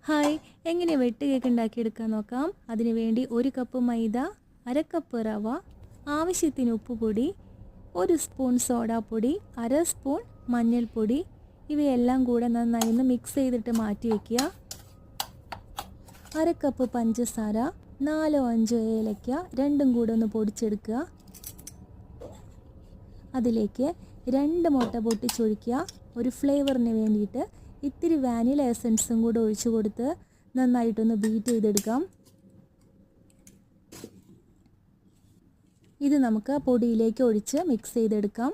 Hi, എങ്ങനെ വെട്ട് cake ഉണ്ടാക്കിയെടുക്കാൻ നോക്കാം. അതിനുവേണ്ടി 1 കപ്പ് മൈദ, 1/2 കപ്പ് റവ, ആവശ്യത്തിന് ഉപ്പുപൊടി, 1 സ്പൂൺ സോഡാപ്പൊടി, 1/2 സ്പൂൺ മഞ്ഞൾപ്പൊടി, ഇവയെല്ലാം കൂടെ നന്നായി ഒന്ന് മിക്സ് ചെയ്തിട്ട് മാറ്റി വയ്ക്കുക. 1/2 കപ്പ് പഞ്ചസാര, 4-5 ഏലക്ക രണ്ടും കൂടെ ഒന്ന് പൊടിച്ചെടുക്കുക. അതിലേക്ക് 2 മുട്ട പൊട്ടിച്ചൊഴിക്കുക. ഒരു ഫ്ലേവറിന് വേണ്ടിയിട്ട് ഇത്തിരി വാനില എസൻസും കൂടെ ഒഴിച്ചു കൊടുത്ത് നന്നായിട്ടൊന്ന് ബീറ്റ് ചെയ്തെടുക്കാം. ഇത് നമുക്ക് പൊടിയിലേക്ക് ഒഴിച്ച് മിക്സ് ചെയ്തെടുക്കാം.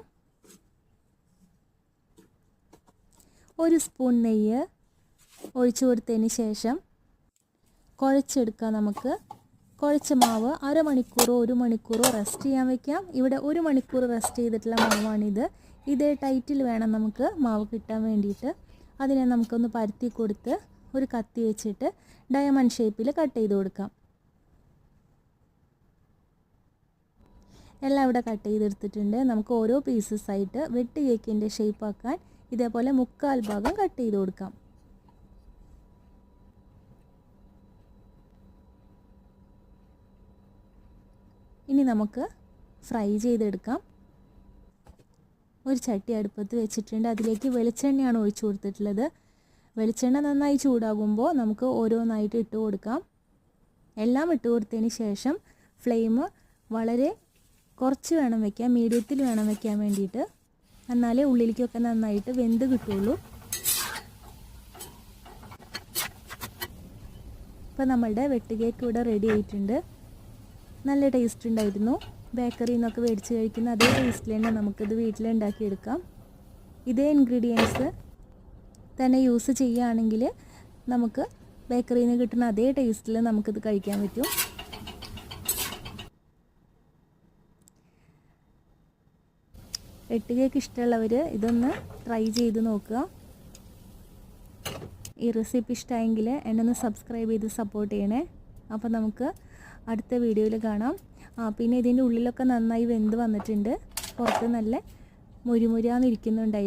1 സ്പൂൺ നെയ്യ് ഒഴിച്ചു കൊടുത്തതിന് ശേഷം കുഴച്ചെടുക്കാം. നമുക്ക് കുഴച്ച മാവ് അരമണിക്കൂറോ 1 മണിക്കൂറോ റെസ്റ്റ് ചെയ്യാൻ വയ്ക്കാം. ഇവിടെ 1 മണിക്കൂർ റെസ്റ്റ് ചെയ്തിട്ടുള്ള മാവാണിത്. ഇതേ ടൈറ്റിൽ വേണം നമുക്ക് മാവ് കിട്ടാൻ വേണ്ടിയിട്ട്. അതിനെ നമുക്കൊന്ന് പരത്തി കൊടുത്ത് ഒരു കത്തി വെച്ചിട്ട് ഡയമണ്ട് ഷേപ്പിൽ കട്ട് ചെയ്ത് കൊടുക്കാം. എല്ലാം ഇവിടെ കട്ട് ചെയ്തെടുത്തിട്ടുണ്ട്. നമുക്ക് ഓരോ പീസസ് ആയിട്ട് വെട്ട് കേക്കിൻ്റെ ഷേപ്പാക്കാൻ ഇതേപോലെ 1/4 ഭാഗം കട്ട് ചെയ്ത് കൊടുക്കാം. ഇനി നമുക്ക് ഫ്രൈ ചെയ്തെടുക്കാം. ഒരു ചട്ടി അടുപ്പത്ത് വെച്ചിട്ടുണ്ട്. അതിലേക്ക് വെളിച്ചെണ്ണയാണ് ഒഴിച്ചു കൊടുത്തിട്ടുള്ളത്. വെളിച്ചെണ്ണ നന്നായി ചൂടാകുമ്പോൾ നമുക്ക് ഓരോന്നായിട്ട് ഇട്ട് കൊടുക്കാം. എല്ലാം ഇട്ട് കൊടുത്തതിന് ശേഷം ഫ്ലെയിം വളരെ കുറച്ച് വേണം വയ്ക്കാൻ, മീഡിയത്തിൽ വേണം വയ്ക്കാൻ വേണ്ടിയിട്ട്. എന്നാലേ ഉള്ളിലേക്കൊക്കെ നന്നായിട്ട് വെന്ത് കിട്ടുള്ളൂ. ഇപ്പോൾ നമ്മളുടെ വെട്ട് കേക്ക് ഇവിടെ റെഡി ആയിട്ടുണ്ട്. നല്ല ടേസ്റ്റ് ഉണ്ടായിരുന്നു. ബേക്കറിയിൽ നിന്നൊക്കെ മേടിച്ച് കഴിക്കുന്ന അതേ ടേസ്റ്റിൽ തന്നെ നമുക്കിത് വീട്ടിലുണ്ടാക്കിയെടുക്കാം. ഇതേ ഇൻഗ്രീഡിയൻസ് തന്നെ യൂസ് ചെയ്യുകയാണെങ്കിൽ നമുക്ക് ബേക്കറിയിൽ നിന്ന് കിട്ടുന്ന അതേ ടേസ്റ്റിൽ നമുക്കിത് കഴിക്കാൻ പറ്റും. വെട്ട് കേക്ക് ഇഷ്ടമുള്ളവർ ഇതൊന്ന് ട്രൈ ചെയ്ത് നോക്കുക. ഈ റെസിപ്പി ഇഷ്ടമായെങ്കിൽ എന്നെ ഒന്ന് സബ്സ്ക്രൈബ് ചെയ്ത് സപ്പോർട്ട് ചെയ്യണേ. അപ്പോൾ നമുക്ക് അടുത്ത വീഡിയോയിൽ കാണാം. പിന്നെ ഇതിൻ്റെ ഉള്ളിലൊക്കെ നന്നായി വെന്ത് വന്നിട്ടുണ്ട്. പുറത്ത് നല്ല മുരിമുരാന്നിരിക്കുന്നുണ്ടായിരുന്നു.